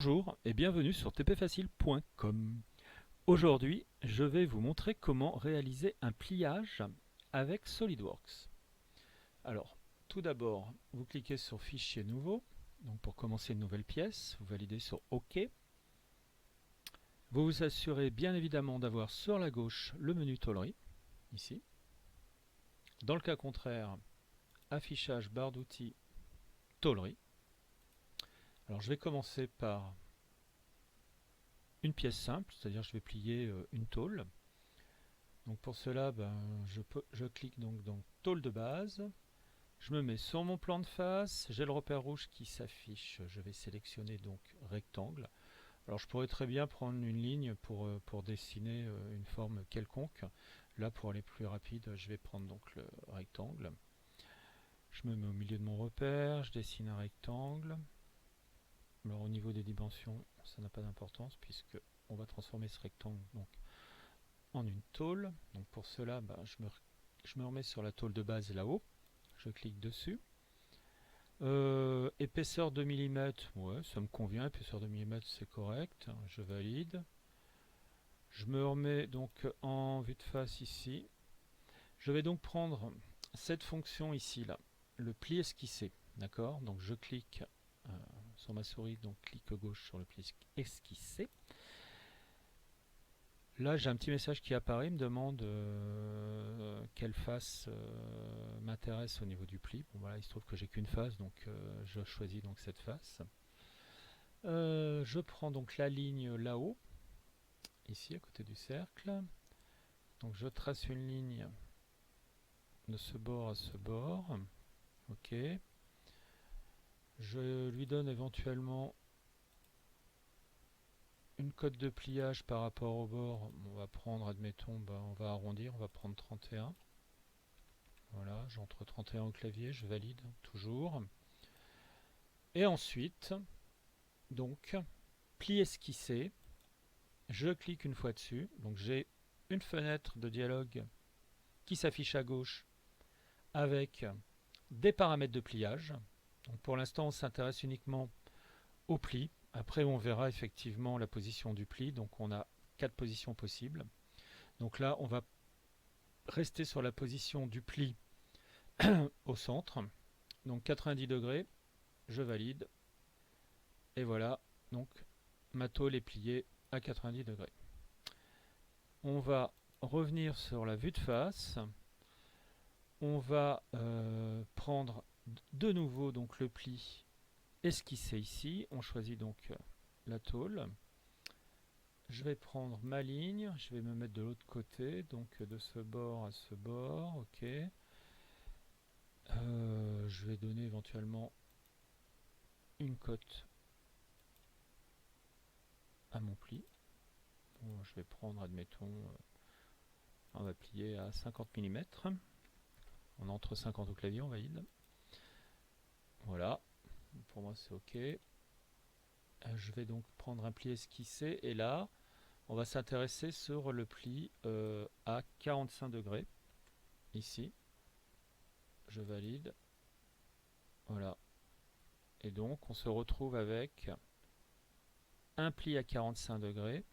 Bonjour et bienvenue sur tpfacile.com. Aujourd'hui, je vais vous montrer comment réaliser un pliage avec SolidWorks. Alors, tout d'abord, vous cliquez sur Fichier nouveau. Donc pour commencer une nouvelle pièce, vous validez sur OK. Vous vous assurez bien évidemment d'avoir sur la gauche le menu tôlerie, ici. Dans le cas contraire, affichage barre d'outils tôlerie. Alors je vais commencer par une pièce simple, c'est-à-dire je vais plier une tôle. Donc pour cela, je clique donc dans tôle de base, je me mets sur mon plan de face, j'ai le repère rouge qui s'affiche, je vais sélectionner donc rectangle. Alors je pourrais très bien prendre une ligne pour dessiner une forme quelconque. Là pour aller plus rapide, je vais prendre donc le rectangle. Je me mets au milieu de mon repère, je dessine un rectangle. Alors au niveau des dimensions, ça n'a pas d'importance puisque on va transformer ce rectangle donc en une tôle. Donc pour cela, je me remets sur la tôle de base là-haut. Je clique dessus. Épaisseur de millimètres, ouais, ça me convient. Épaisseur de millimètres, c'est correct. Je valide. Je me remets donc en vue de face ici. Je vais donc prendre cette fonction ici, là, le pli esquissé. D'accord. Donc je clique sur ma souris, donc clic gauche sur le pli esquissé. Là, j'ai un petit message qui apparaît, il me demande quelle face m'intéresse au niveau du pli. Bon, voilà, il se trouve que j'ai qu'une face, donc je choisis donc cette face. Je prends donc la ligne là-haut, ici à côté du cercle. Donc je trace une ligne de ce bord à ce bord. Ok. Je lui donne éventuellement une cote de pliage par rapport au bord. On va prendre, admettons, on va arrondir, on va prendre 31. Voilà, j'entre 31 au clavier, je valide toujours. Et ensuite, donc, pli esquissé, je clique une fois dessus. Donc j'ai une fenêtre de dialogue qui s'affiche à gauche avec des paramètres de pliage. Donc pour l'instant, on s'intéresse uniquement au pli. Après, on verra effectivement la position du pli. Donc on a 4 positions possibles. Donc là, on va rester sur la position du pli au centre. Donc 90 degrés, je valide. Et voilà, donc ma tôle est pliée à 90 degrés. On va revenir sur la vue de face. On va prendre de nouveau donc le pli esquissé ici. On choisit donc la tôle. Je vais prendre ma ligne, je vais me mettre de l'autre côté, donc de ce bord à ce bord, ok. Je vais donner éventuellement une cote à mon pli. Bon, je vais prendre, admettons, on va plier à 50 mm. On entre 50 au clavier, on valide. Voilà, pour moi c'est ok. Je vais donc prendre un pli esquissé et là, on va s'intéresser sur le pli à 45 degrés. Ici, je valide. Voilà. Et donc, on se retrouve avec un pli à 45 degrés.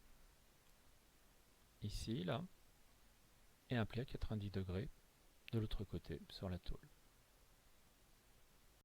Ici, là. Et un pli à 90 degrés de l'autre côté, sur la tôle.